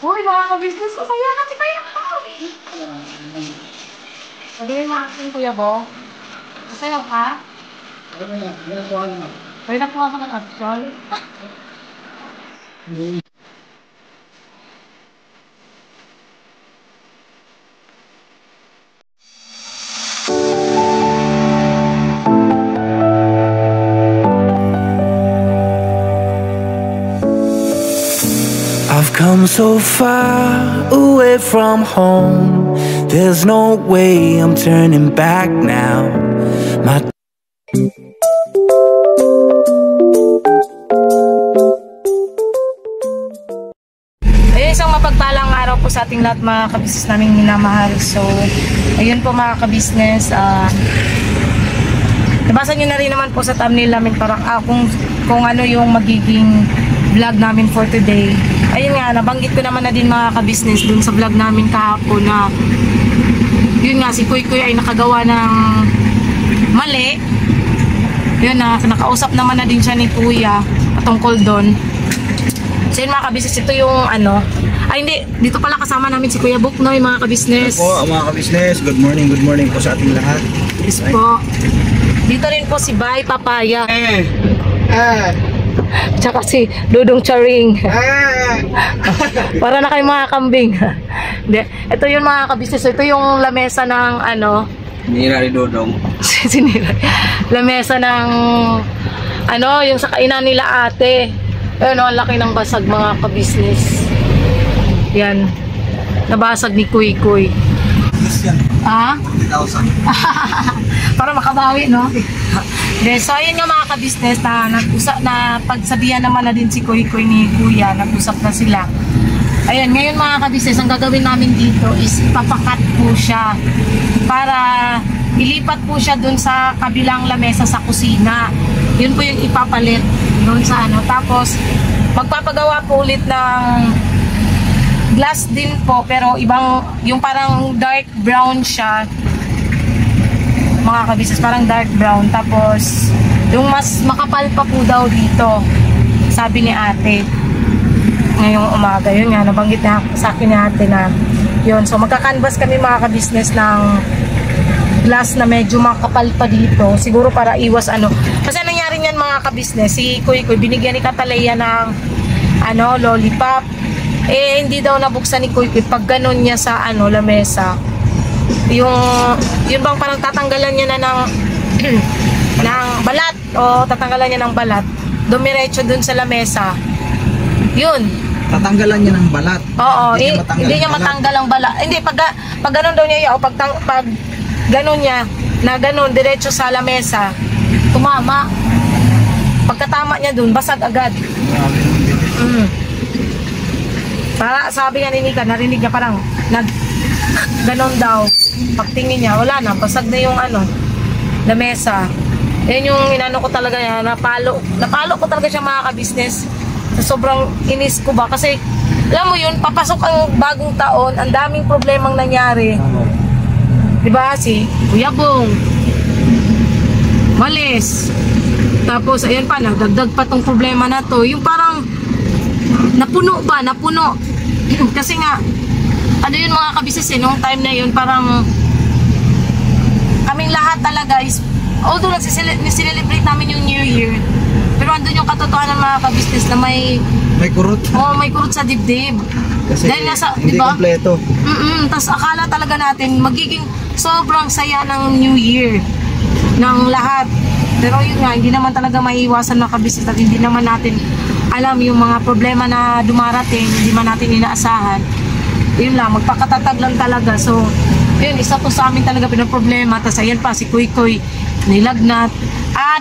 Uy, mga ka-business ko, kaya natin kaya ka. Sabihin mo natin, Kuya Bo. Masaya ka? May nakuha ka ng action? I've come so far away from home. There's no way I'm turning back now. My Isang mapagpalang araw po sa ating lahat mga kabisnes naming minamahal. So, ayun po mga kabisnes. Nabasa nyo na rin naman po sa thumbnail namin parang kung ano yung magiging vlog namin for today. Ayun nga, nabanggit ko naman na din mga kabisnes dun sa vlog namin kahapon na yun nga, si Kuy Kuy ay nakagawa ng mali. Yun na, nakausap naman na din siya ni Kuya patungkol doon. So yun mga kabisnes, ito yung ano, ay hindi, dito pala kasama namin si Kuya Buknoy mga kabisnes. Hello po mga kabisnes, good morning po sa ating lahat. Yes po. Dito rin po si Bay Papaya. Tsaka si Dudong Charing. Para na kayo mga kambing. Ito yung mga kabisnes, ito yung lamesa ng ano, Nira ni Dodong. Sinira. Lamesa ng ano, yung sa kainan nila ate. Ayun, ang laki ng basag mga kabisnes. Yan. Nabasag ni Kuy Kuy. Ah? 20,000. Para makabawi, no? So, ayun nga mga kabisnes na pagsabihan naman na din si Kuy Kuy ni Kuya. Nag-usap na sila. Ayun, ngayon mga kabisnes, ang gagawin namin dito is ipapakat po siya para ilipat po siya dun sa kabilang lamesa sa kusina. Yun po yung ipapalit dun sa ano. Tapos, magpapagawa po ulit ng glass din po, pero ibang, yung parang dark brown siya. Mga kabisnes, parang dark brown. Tapos, yung mas makapal pa po daw dito, sabi ni ate. Ngayong umaga, yun nga, nabanggit na sa akin ni ate na yun. So, magka-canvas kami mga kabisnes ng glass na medyo makapal pa dito. Siguro para iwas ano. Kasi nangyari niyan mga kabisnes, si Kuy Kuy, binigyan ni Kataleya ng ano, lollipop. Eh, hindi daw nabuksan ni Kuy Kuy pag ganun niya sa ano, lamesa. Yun bang parang tatanggalan niya na ng ng balat o tatanggalan niya ng balat. Dumiretso dun sa lamesa. Yun. Tatanggalan niya ng balat. Oo, hindi niya matanggal ang balat. Hindi, pag ganun daw niya, o pag ganun niya, na ganun, diretso sa lamesa, tumama. Pagkatama niya dun, basag agad. Para sabi nga ni Nika, narinig niya parang ganun daw. Pagtingin niya, wala na, basag na yung ano, lamesa. Yan yung inano ko talaga yan, napalo ko talaga siya mga kabisnes. Sobrang inis ko ba kasi alam mo yun, papasok ang bagong taon, ang daming problemang nangyari. Diba si Kuya Bong malis, tapos ayan pa, nagdagdag pa tong problema na to, yung parang napuno kasi nga ano yun mga kabisnes nung time na yun, parang kaming lahat talaga is, although nag-celebrate namin yung New Year, pero andun yung katotohanan mga kabisnes na may kurot. May kurot sa dibdib. Kasi dahil nasa, hindi diba? kompleto. Tapos akala talaga natin magiging sobrang saya ng New Year ng lahat. Pero yun nga, hindi naman talaga maiiwasan mga kabisnes at hindi naman natin alam yung mga problema na dumarating, hindi man natin inaasahan. Yun lang, magpakatatag lang talaga. So, yun, isa po sa amin talaga pinaproblema. Tapos ayan pa, si Kuy Kuy nilagnat.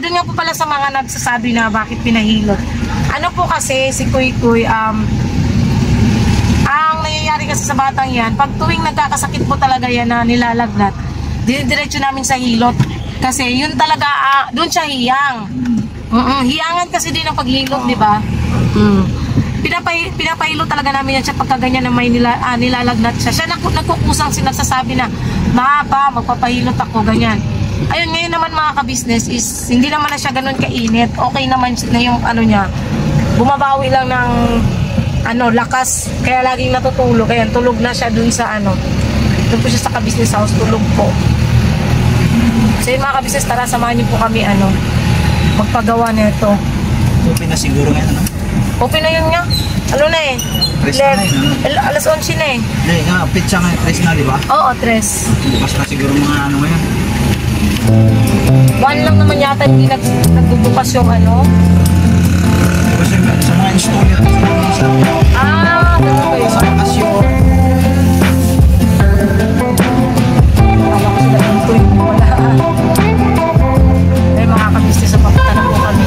Doon nga po pala sa mga nagsasabi na bakit pinahilot. Ano po kasi si Kuy Kuy, ang nangyayari kasi sa batang yan, pag tuwing nagkakasakit po talaga yan na nilalagnat, dinidiretso namin sa hilot. Kasi yun talaga, doon siya hiyang. Hiyangan kasi din ang paghilot, di ba? Pinapahilot talaga namin yan siya pagka ganyan na may nilalagnat siya. Siya nagkukusang sinasasabi na, pa, magpapahilot ako, ganyan. Ayun, ngayon naman mga kabisnes is, hindi naman na siya ganun kainit. Okay naman na yung ano niya, bumabawi lang ng lakas. Kaya laging natutulog. Ayan, tulog na siya dun sa doon po siya sa ka-business house, tulog po. So yun mga ka-business, tara, samahan niyo po kami magpagawa nito. Open na siguro ngayon, ano? Open na yun nga. Ano na eh? Tres na yun, Alas 11 na eh. Hindi, pizza nga, tres na, di ba? Oo, tres. Bukas na siguro mga ngayon. 1 lang naman yata hindi nagbubukas yung Kasi sa mga installer, ganun ba yun? sa bakasyon. Wala ko sila dito yung wala. Eh, mga ka-business, papunta na po kami.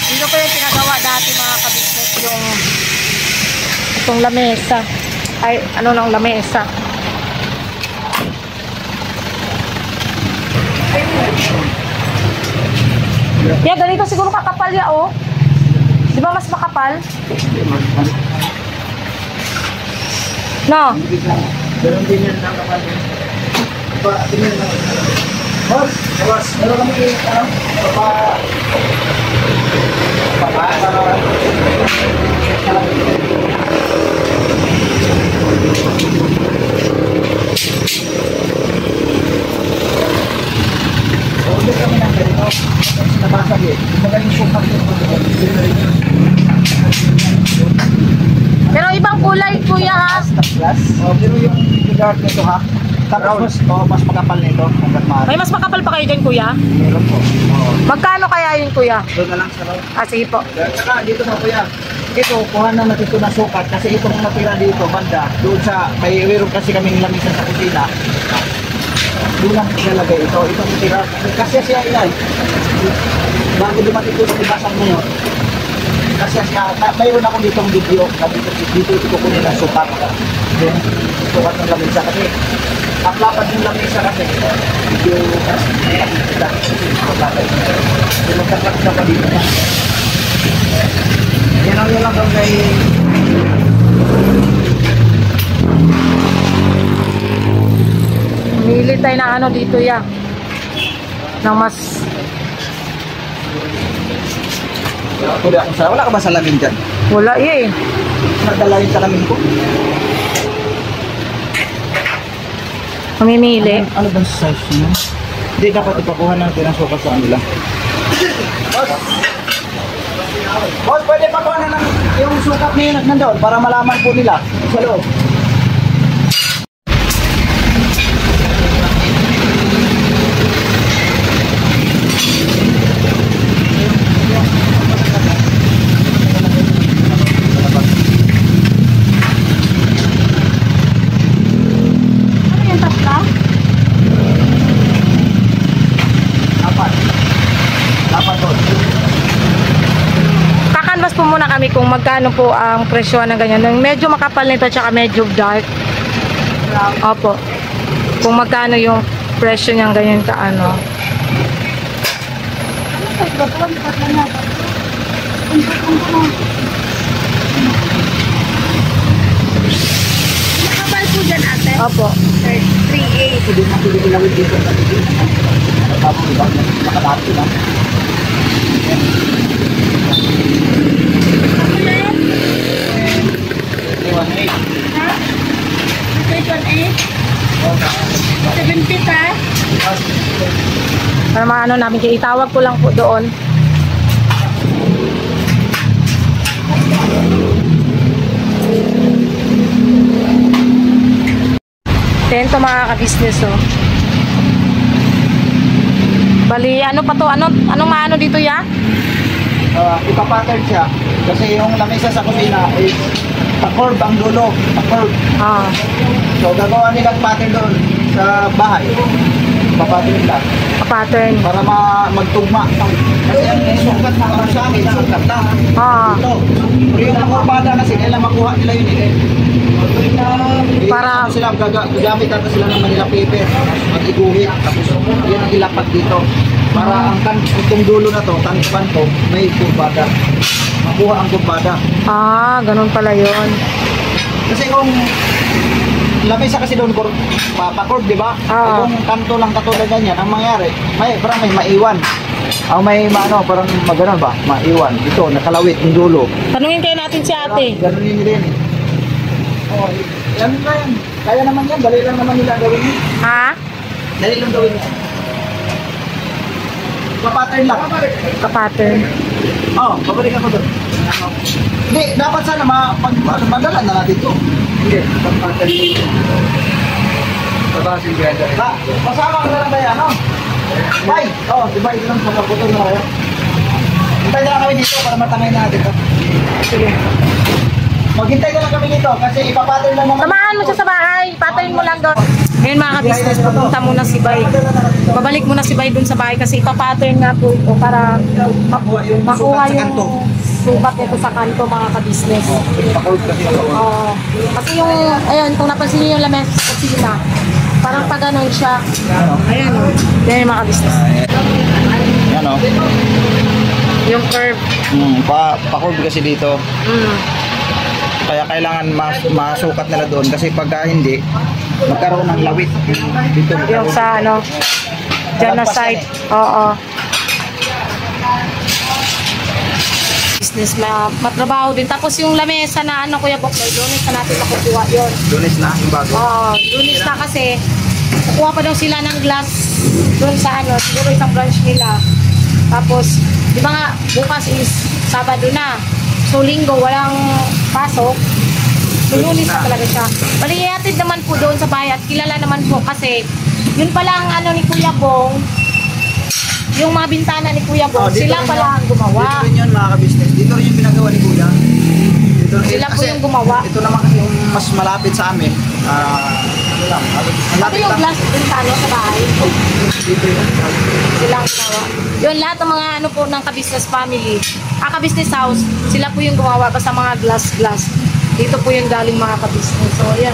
Dito ko yung pinagawa dati mga ka-business, itong lamesa. Ay, ng lamesa. Yeah, ganito siguro kakapal ya, oh. Di ba mas makapal? No? Ganun din yan ang kapal. Tingnan lang. Boss, meron kami order kami ng ganito. Nabasag eh. Magaling sukat yung Pero ibang kulay, kuya, ha? glass. Pero yung regard nito, ha? Tapos mas makapal nito. May mas makapal pa kayo dyan, kuya? Meron po. Magkano kaya yun, kuya? Doon na lang sa road. Sige po. Saka dito mo kuya, ito kuha na natin ito na sukat kasi itong natira dito banda doon sa may meron kasi kaming lamisan sa kusina. Doon lang ilalagay ito, itong natira kasi siya ilay. Bago dumating ko sa tibasan ngayon. Kasi siya, mayroon ako ditong video, dito ito kukunin ang sukat. Yung sukat ng lamisa kasi ang lapad yung lamisa kasi medyo yung magkaklap na pa dito na. Yan ang lang daw kay Mili tayo ng dito ya. Nang mas wala ka ba salamin dyan? wala eh. Nadala yung salamin ko. Mamimili. Ano ba size niya? Hindi dapat ipakuha natin ang sukat sa kanila. Boss, pwede pakuha na ng yung sukat niya nandoon para malaman po nila sa loob. Kakanvas po muna kami kung magkano po ang presyo ng ganyan. Yung medyo makapal nito tsaka medyo dark. Opo. Kung magkano yung presyo niyang ganyan kaano. Makapal po dyan, ate? Opo. 3.8. Hindi na pwede ilawin dito sa tigil. Tapos diba, nakalato lang. Ha? 70 ka? Para maano namin, kaya itawag ko lang po doon. Tento mga ka-business, oh. Bali, ano pa to? Anong maano dito ya? Ipapattern siya. Kasi yung lamesa sa kusina is pa-curve ang dulo. Pa-curve. Ah. So gagawa nilang pattern doon sa bahay. Papattern lang. Pattern. Para magtugma. Kasi ang sukat na para sa amin, sukat na. Ah. Ito. Pero yung nakurbada kasi nila makuha nila yun eh. Para- Sila gagamit natin sila ng Manila paper. Mag-iguhit. Tapos yan ang ilapat dito. Para ang itong dulo na to, tanpan to, may kurbada. Makuha ang kurbada. Ah, ganun pala yun. Kasi kung lamesa kasi doon pa-curve, di ba? Oo. Kung kanto lang katulad ganyan, ang mangyari, parang may maiwan. May parang maganon ba? Maiwan. Ito, nakalawit yung dulo. Tanungin kayo natin si ate. Ganunin din. Oh, yan na yan. Kaya naman yan, dali lang naman nila gawin yan. Ha? Dali lang gawin yan. Pa-pattern lang. Ka-pattern. Babalik ako doon. Hindi, dapat sana madala na natin ito. Hindi, pa-pattern. Patasin ka yan. Masama ka na lang kaya, no? Bye! Diba ito lang sa kaputol na kayo? Hintay na lang kami dito para matangay na natin ito. Sige. Maghintay na lang kami dito kasi ipapattern lang naman. Samahan mo siya sa bahay. Pattern mo lang doon. Ngayon mga ka-business, pupunta muna si Bay. Babalik muna si Bay doon sa bahay kasi ipapattern nga po ito para makuha yung sukat nito sa kanto mga ka-business. Ipakurve kasi ako. Kasi yung, ayun, kung napansin niyo yung lamesa sa kusina, parang pa ganun siya. Ayan o. Yan yung mga ka-business. Yan o. Yung curve. Pa-curve kasi dito. Kaya kailangan masukat nila doon kasi pagka hindi, magkaroon ng lawit. Dito, Yung sa ano, dyan na side. Oo. Business matrabaho din. Tapos yung lamesa na ano, Kuya Boknoy, lunes na natin makukuha yun. Lunes na yung bago. Oo, lunes na kasi kukuha pa daw sila ng glass doon sa ano, siguro isang branch nila. Tapos, di ba nga, bukas is Sabado na. So, Linggo, walang pasok. So, lunes na talaga siya. Baliyatid naman po doon sa bahay at kilala naman po kasi yun pala ang ano ni Kuya Bong, yung mga bintana ni Kuya Bong, sila pala ang gumawa. Dito rin yun mga ka-business. Dito rin yung pinagawa ni Kuya. Dito rin, Sila po yung gumawa. Ito naman kasi yung mas malapit sa amin. Ano lang, Ito yung glass bintana sa bahay. Dito yun. Sila ang gumawa. Yun, lahat ng mga ano po ng ka-business family, ka-business house, sila po yung gumawa pa sa mga glass. Dito po yung galing mga ka-business. So, yan.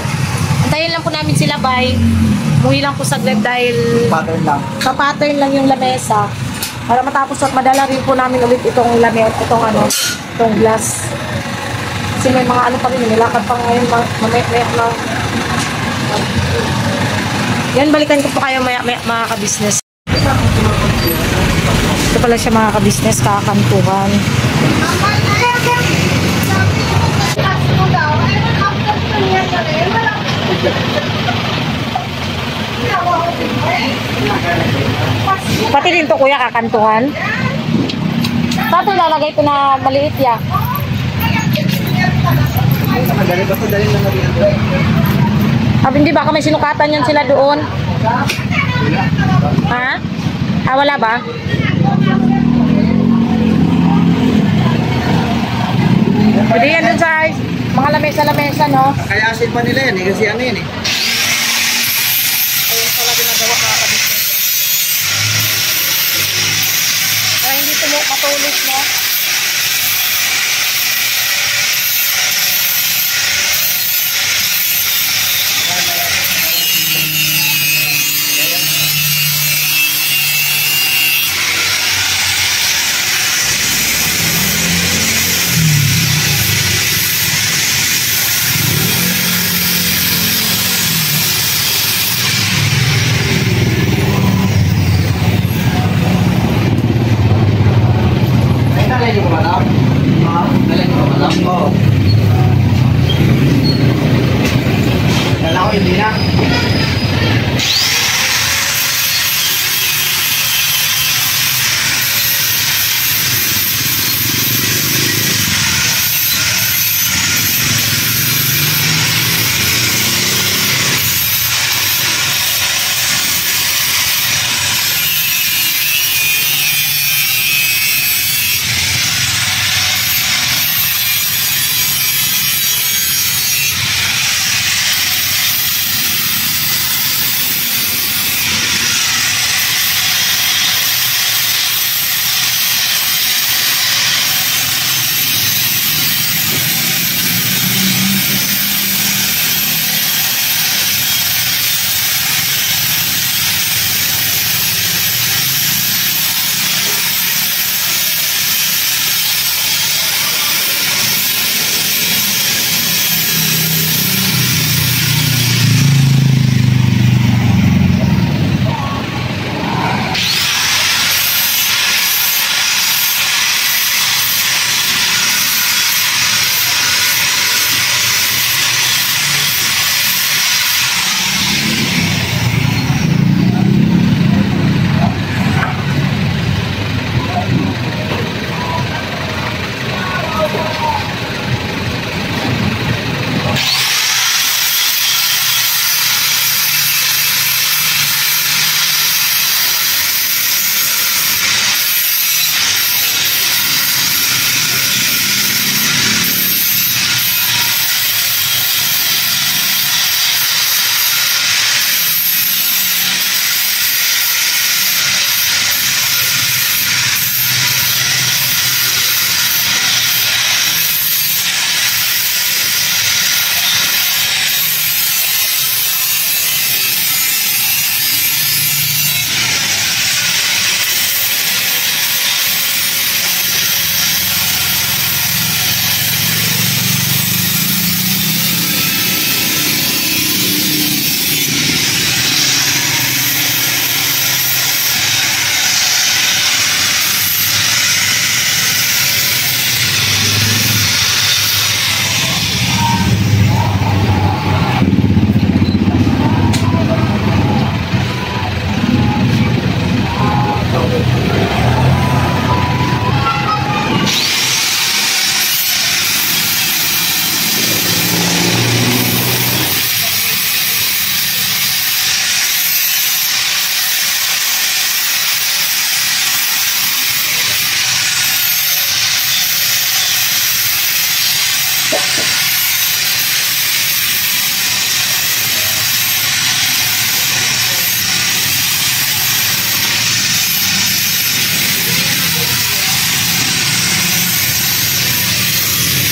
Antayin lang po namin sila, bye. Umuwi lang po saglit dahil Pattern lang. sa pattern lang yung lamesa. Para matapos at madala rin po namin ulit itong itong glass. Kasi may mga ano pa rin, nilakad pa ngayon, mamaya na. Yan, balikan ko po kayo maya mga ka-business. Ito pala siya mga ka-business, kakantuhan. Pati din to kuya, kakantuhan. Pato lalagay ito na maliit ya. Dali lang natin. Sabi hindi baka may sinukatan yan sila doon. Ha? Wala ba? Pwede yan dun sa mga lamesa-lamesa, no? Kaya asin pa nila yan kasi ano yan Ayun pala ginagawa mga ka-business. Para hindi ito matulis, no? kusina.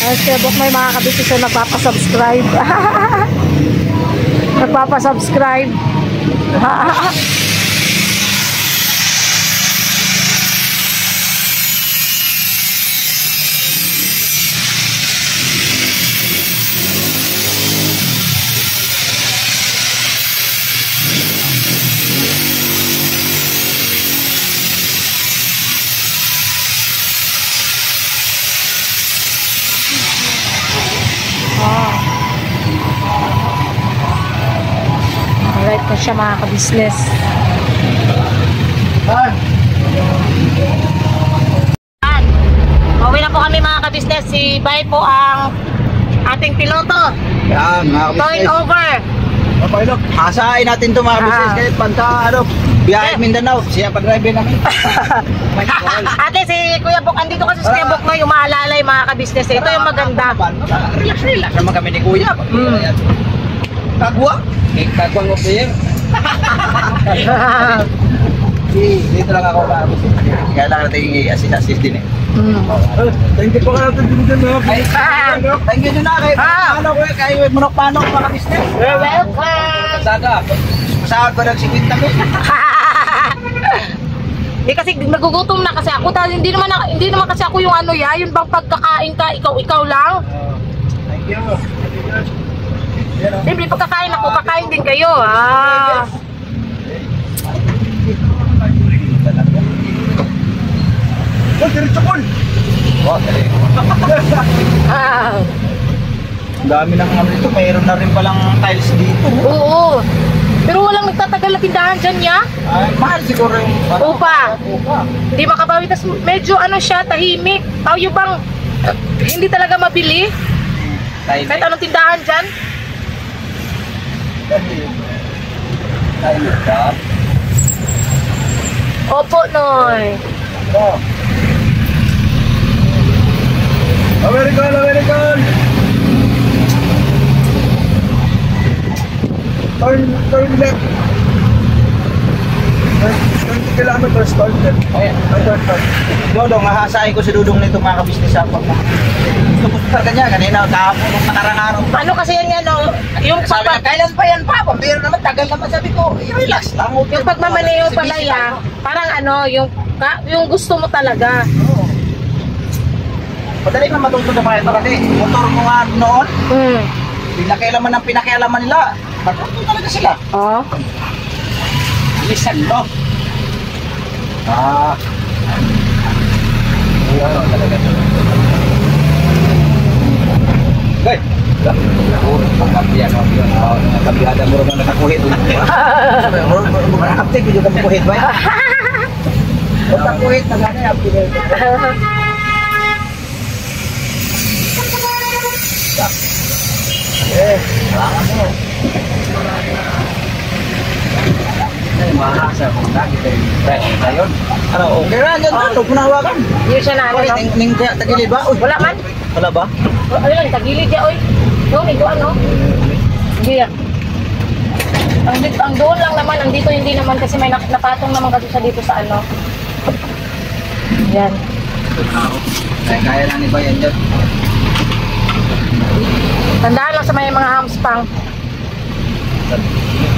Ay, Bok, may mga kabisnes na nagpapasubscribe. Nagpapasubscribe. Alright po siya mga kabisnes. Pauwi na po kami mga kabisnes. Si Bay po ang ating piloto. Yan, mga Going kabisnes. over. Okay, look. Asahin natin ito mga kabisnes kahit pagka, biyahe Mindanao. Siya pag-drive namin. Ate, si Kuya Bok, andito kasi si Kuya Bok ngayon, umaalalay mga kabisnes. Ito yung maganda. Relax naman kami ni Kuya. Kagwa? Kagwang of the year. Dito lang ako para kailangan natin i-assist din eh. Thank you po ka natin din dyan. Thank you din na kayo. Kayo manok-panok mga business. You're welcome. Masahag ko ng 50 mo. Hindi kasi nagugutom na kasi ako dahil hindi naman kasi ako yung ano ya, yung bang pagkakain ka ikaw lang. Thank you. Siyempre pagkakain ako, kakain din kayo. Ah. Oh, diretso ko. Oh, dali. Ang dami ng ano dito, mayroon na rin palang tiles dito. Oo. Pero walang nagtatagal na tindahan dyan niya. Ay, mahal siguro yung Upa. Upa. Hindi makabawi. Tas medyo ano siya, tahimik. Tao yung bang hindi talaga mabili. Kahit anong tindahan dyan. Tahimik ka. Opo, Noy. Oh. American, American! Turn left. Turn kilometers, turn left. Ayan, turn. Dodong, hahasain ko si Dudong nito mga kabisnes ako. Gusto talaga niya, kanina, kahapon, nung nakarang araw. Ano kasi yan no? Yung Sabi na, kailan pa yan pa? Pambira naman, tagal naman sabi ko, relax lang. yung pagmamaneho pala ya, parang ano, yung gusto mo talaga. Oo. Madali na matuto na mga ito kasi motor mo nga noon, pinakialaman nila. Matuto talaga sila. Oh. Listen mo. Ah. Ano talaga ito? Guys, pagkabiyan mo yung kabihada mo rin nakakuhit. Makakaptik, hindi ka makuhit ba? Pagkakuhit, nagana yung kailangan mo. Ay, mahasa kung lagi tayo. Ano, okay na, dyan na, huwag mo na hawakan. Hindi siya na ano, no? Ning kaya tagilid ba? Uy, Wala man. wala ba? Ayun, tagilid ya, oy. Doon, ito ano? Hindi yan. Ang doon lang naman, ang dito hindi naman kasi may napatong naman kasi siya dito sa ano. Yan. Kaya na ni Bayan dyan. Tandaan lang sa may mga hamspang.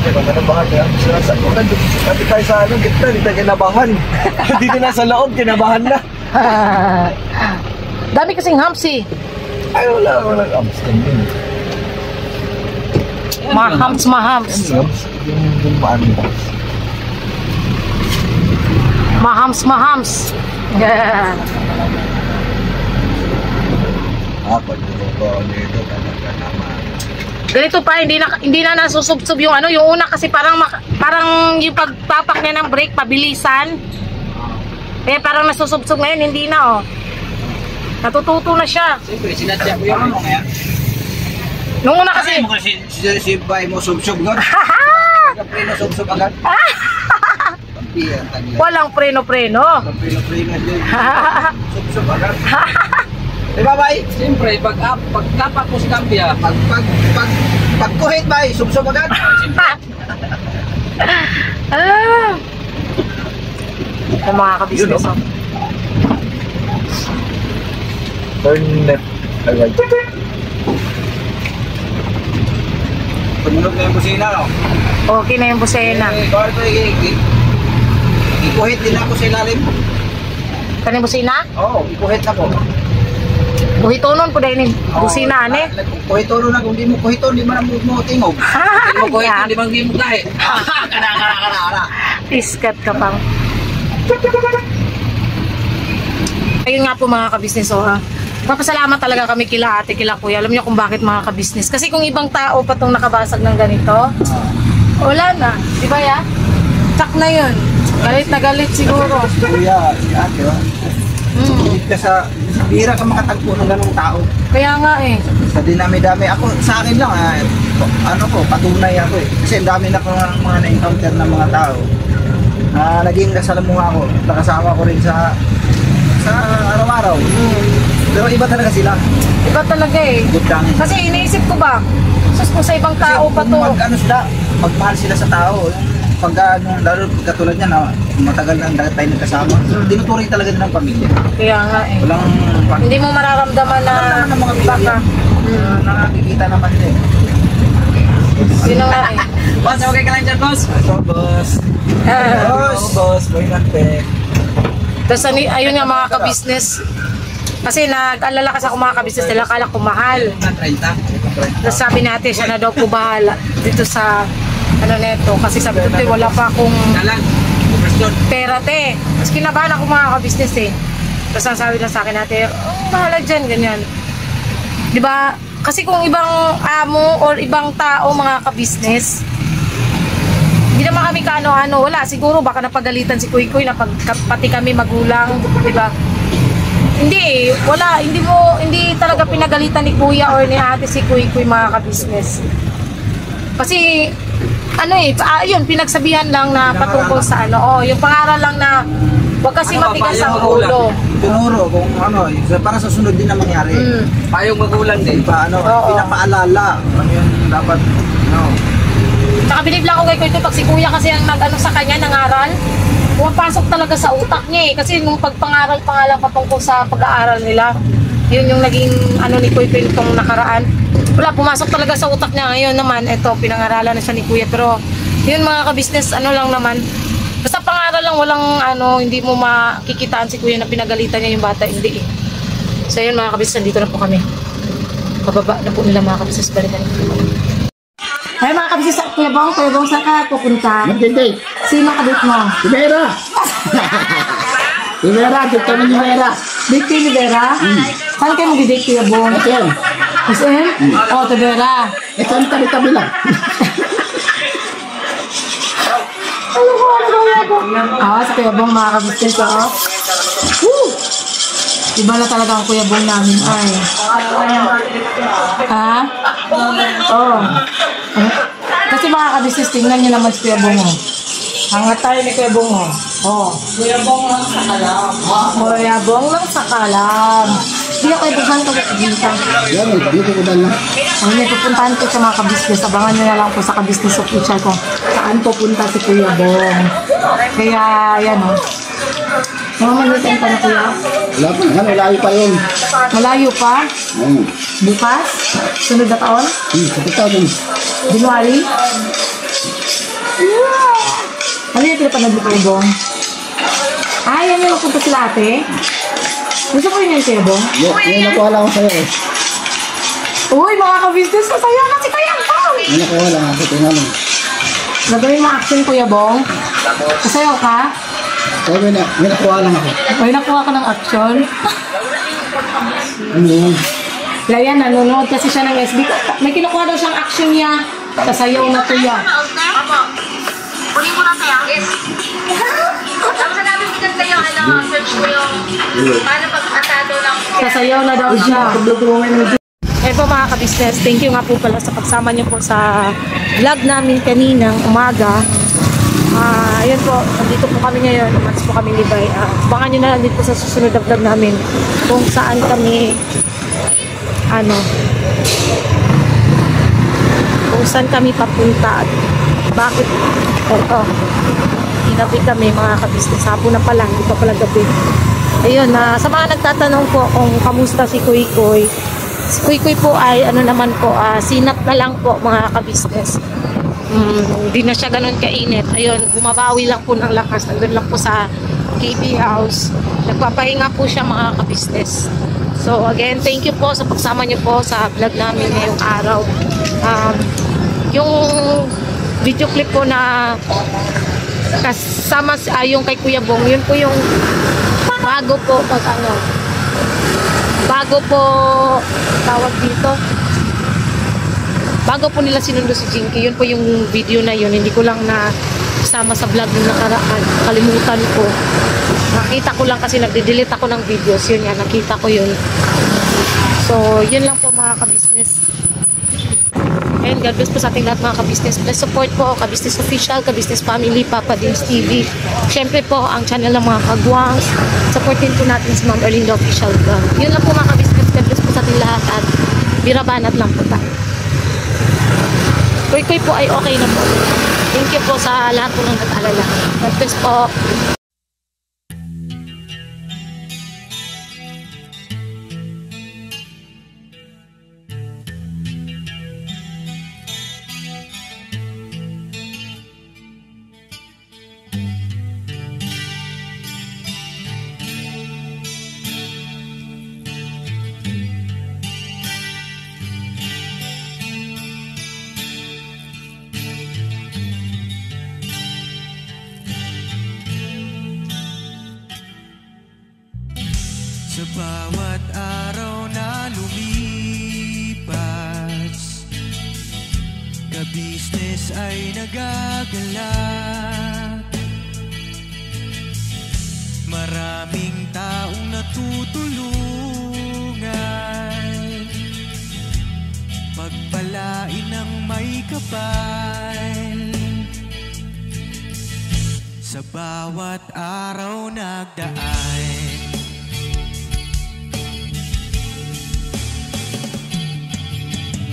Ano ba kaya? Kasi tayo sa ano, gitna, hindi tayo kinabahan. Dito na sa loob, kinabahan na. Dami kasing humps eh. Ay, wala. Amps ka din. Mahams. Yung paano ba? Mahams. Yeah. Pag ko dito, talaga naman. Ganito pa, hindi na nasusubsob yung ano, yung una kasi parang yung pagpapak niya ng brake pabilisan. Eh parang nasusubsob ngayon, hindi na oh. Natututo na siya. Siyempre, sinadya ko yung ano kaya. Nung una kasi Mo kasi si Bay mo sub-sub doon. Kapre na sub-sub agad. Pampiyan tagla. walang preno-preno. Kapre-preno din. Sub-sub agad. Diba, Bay? Siyempre, pagkapak mo si Cambia, Pagkuhit, Bay, sub-sub agad. Yung mga kabisnes oh. Turn left agad. Tumunog na yung busina, no? Okay na yung busena. Kaya ito, ikuhit din ako sa ilalim. Kaning busina? Oo, ikuhit na po. Buhitonon po dahil yung busina ane. Kuhitono na, kung di mo kuhito, di mo na mo tingog. hindi mo ko ito, limang di mo gahe. Kana. Piskat ka pang. Ayun nga po mga kabisnes oh ha. Papasalamat talaga kami kila ate, kila kuya. Alam niyo kung bakit mga kabisnes. Kasi kung ibang tao pa itong nakabasag ng ganito, wala na. Di ba ya? Tsak na yun. Galit na galit siguro. Kuya, si ate, hindi ka bihira ka makatagpo ng ganong tao. Kaya nga eh. Sa dinami-dami. Ako, sa akin lang, patunay ako eh. Kasi ang dami na ko mga na-encounter ng mga tao. Naging kasalamuha ako. Nakasama ko rin sa araw-araw. Pero iba talaga sila. Iba talaga eh. Good lang. Kasi iniisip ko ba, sus kung sa ibang tao pa to. Magmahal sila sa tao. Pagka, lalo katulad niya na matagal na tayo nagkasama, tinuturing talaga din ng pamilya. Kaya nga eh. Walang Hindi mo mararamdaman na ng mga baka. Nakakikita naman din. Yun na nga eh. Boss, okay ka lang dyan, boss? So, boss. Boss, boy nante. Tapos ayun nga mga kabisnes. Kasi nag-alala kasi ako mga kabisnes nila, akala ko mahal. 30. Tapos sabi natin, siya na daw po bahala dito sa ano neto. Kasi sabi ko, "Te, wala pa akong Dalang, operasyon. pera te." Tapos kinabahan ako mga kabisnes eh. Tapos ang sabi lang sa akin natin, "Oh, bahala dyan, ganyan." Di ba, Kasi kung ibang amo or ibang tao, mga ka-business, hindi naman kami kaano-ano, wala. Siguro baka napagalitan si Kuy Kuy na pati kami magulang, di ba? Hindi, wala. Hindi talaga pinagalitan ni Kuya or ni ate si Kuy Kuy, mga ka-business. Kasi, yun, pinagsabihan lang na patungkol sa yung pangaral lang na huwag kasi matigas ang ulo. Tinuro kung para sa sunod din na mangyari. Payong magulang din. Pinapaalala. Ano yun dapat, Tsaka bilib lang ako kay Kuya pag si Kuya kasi ang nag-ano sa kanya, nangaral, pumapasok talaga sa utak niya eh. Kasi nung pagpangaral pa nga lang patungkol sa pag-aaral nila, yun yung naging ni Kuya itong nakaraan. Wala, pumasok talaga sa utak niya. Ngayon naman, pinangaralan na siya ni Kuya. Pero yun mga ka-business, lang naman. Basta pangaral lang, walang hindi mo makikitaan si Kuya na pinagalitan niya yung bata, hindi eh. So yun mga ka-business, dito na po kami. Pababa na po nila mga ka-business, balikan nito. Ay mga ka-business, Kuya Bong, saan ka pupunta? Mag-date. Sino ka-date mo? Rivera! Rivera, date kami ni Rivera. Date kayo ni Vera? Saan kayo mag-date, Kuya Bong? SM. SM? Oo, to Vera. Ito ang tabi-tabi lang. Ano ko, Kuya Bong? Sa Kuya Bong, mga ka-business, Woo! Iba na talaga ang Kuya Bong namin, ay. Ha? Oo. Kasi mga ka-business, tingnan nyo naman si Kuya Bong, Hangat tayo ni Kuya Bong, Kuya Bong lang sa kalam. Kuya Bong lang sa kalam. Hindi ako ibusan ko sa bintang. Yan, dito ko lang. May pupuntahan ko sa mga ka-business. Abangan nyo na lang po sa ka-business official ko. Saan pupunta si Kuya Bong. Kaya, yan Mamalitan pa na Kuya? Wala pa naman, malayo pa yun. Malayo pa? Bukas? Sunod na taon? Sa taon. January? Ano yung pinapanood mo Kuya Bong? Yan yung magpunta sila ate? Gusto ko yun yung Kuya Bong? May nakuha lang ako sa'yo eh. Uy, mga ka-business, masaya na si Kuya Bong! May nakuha lang ako, tingnan mo. Gagawin mo action Kuya Bong? Masayaw ka? Kaya may nakuha lang ako. May nakuha ka ng action? Ano yun? Kaya yan, nanonood kasi siya ng SB. May kinukuha daw siyang action niya. Kasayaw na Kuya. Kunin mo na tayo. Ang sanabi ko dyan kayo, search ko yung paano pag-atado ng Kasayaw na daw siya. Po mga ka-business, thank you nga po pala sa pagsama niyo po sa vlog namin kaninang umaga. Ayan po, nandito po kami ngayon. Umalis po kami Libay. Abangan nyo na lang dito sa susunod na vlog namin kung saan kami kung saan kami papunta at bakit ginabi kami mga ka-business. Hapon na pala, hindi pa pala gabi. Ayun, sa mga nagtatanong po kung kamusta si Kuy Kuy. Si Kuy Kuy po ay sinat na lang po mga ka-business. Hindi na siya ganun kainit. Ayun, bumabawi lang po ng lakas. Nandun lang po sa KB house. Nagpapahinga po siya mga ka-business. So again, thank you po sa pagsama niyo po sa vlog namin ngayong araw. Yung video clip po na kasama yung kay Kuya Bong, yun po yung bago po tawag dito, bago po nila sinundo si Jinky. Yun po yung video na yun, hindi ko lang na kasama sa vlog nung nakaraan, kalimutan ko, nakita ko lang kasi nagde-delete ako ng videos. Yun yan, nakita ko yun. So yun lang po mga ka-business. And God bless po sa ating lahat mga ka-business. Bless support po, ka-business official, ka-business family, Papa Dins TV. Siyempre po, ang channel ng mga kagwang. Supportin po natin si Ma'am Erlinda Official Vlog. Yun lang po mga ka-business. God bless po sa ating lahat at birabanat lang po tayo. Kuy po ay okay na po. Thank you po sa lahat po ng nag-alala. God bless po. Sa bawat araw na lumipas business ay nagagalak. Maraming taong natutulungan, pagpalain ng may kapal. Sa bawat araw nagdaan,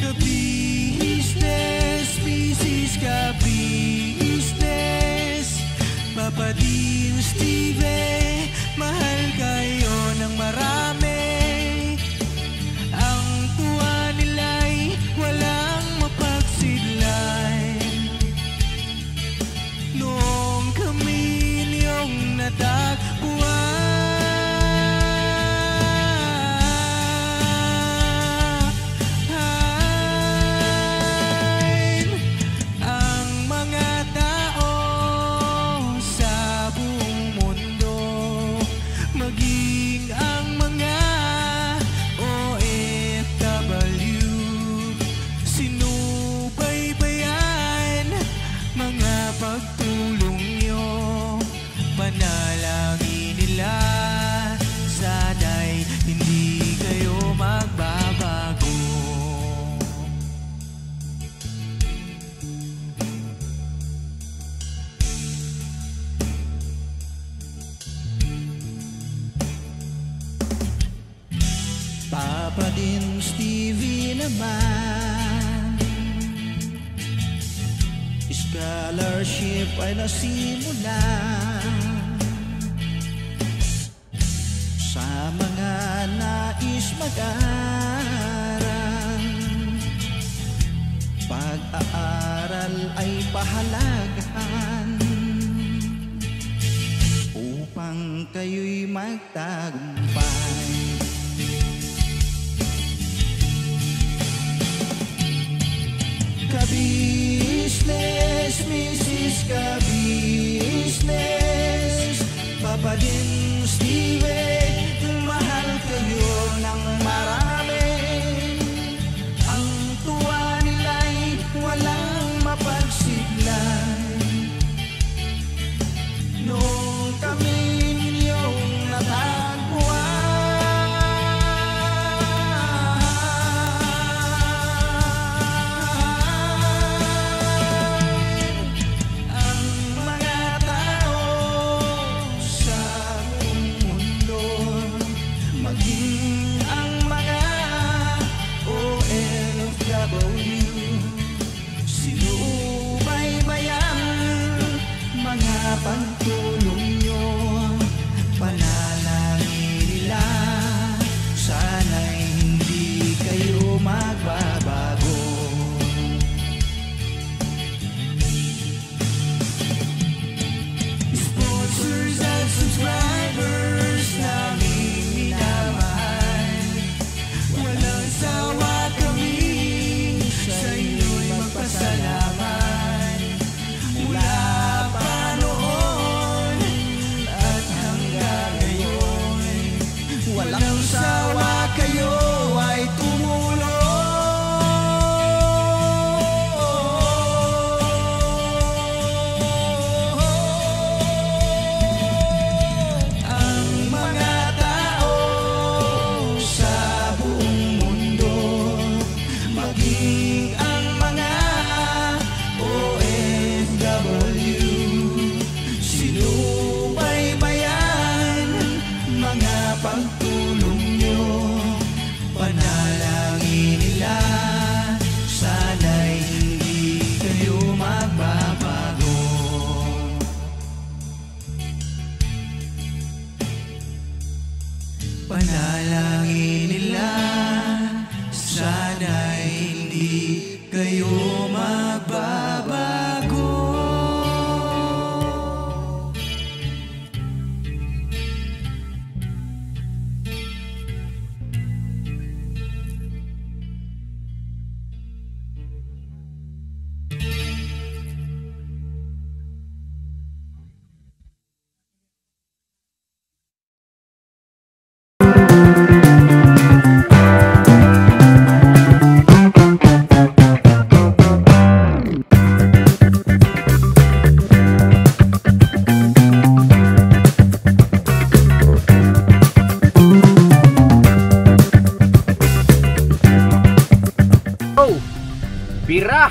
ka-business, business ka-business, Papa Dean, Steve, mahal kayo ng marami. Ang tuwa nila'y walang mapagsidlay. Noong kami niyong natagpuan, ang mga tao sa buong mundo, maging ang mga OFW, sinubaybayan mga pagtulong nyo, panalangin nila, sana'y hindi kayo magbabago. Papa Dean, Stevie naman, scholarship ay nasimula sa mga nais mag-aral. Pag-aaral ay pahalagahan upang kayo'y magtagumpay. Ka-business, Mrs. Ka-business, Papa Dean, Steve, mahal kayo ng marami. Ang tuwa nila'y walang mapagsidlan. Noong kami ninyong natagpuan, pagtulong nyo, panalangin nila, sana'y hindi kayo magbabago. Sponsors at subscribers naming minamahal, walang sawa kami sa inyo'y magpasalamat. Mula pa noon Bira.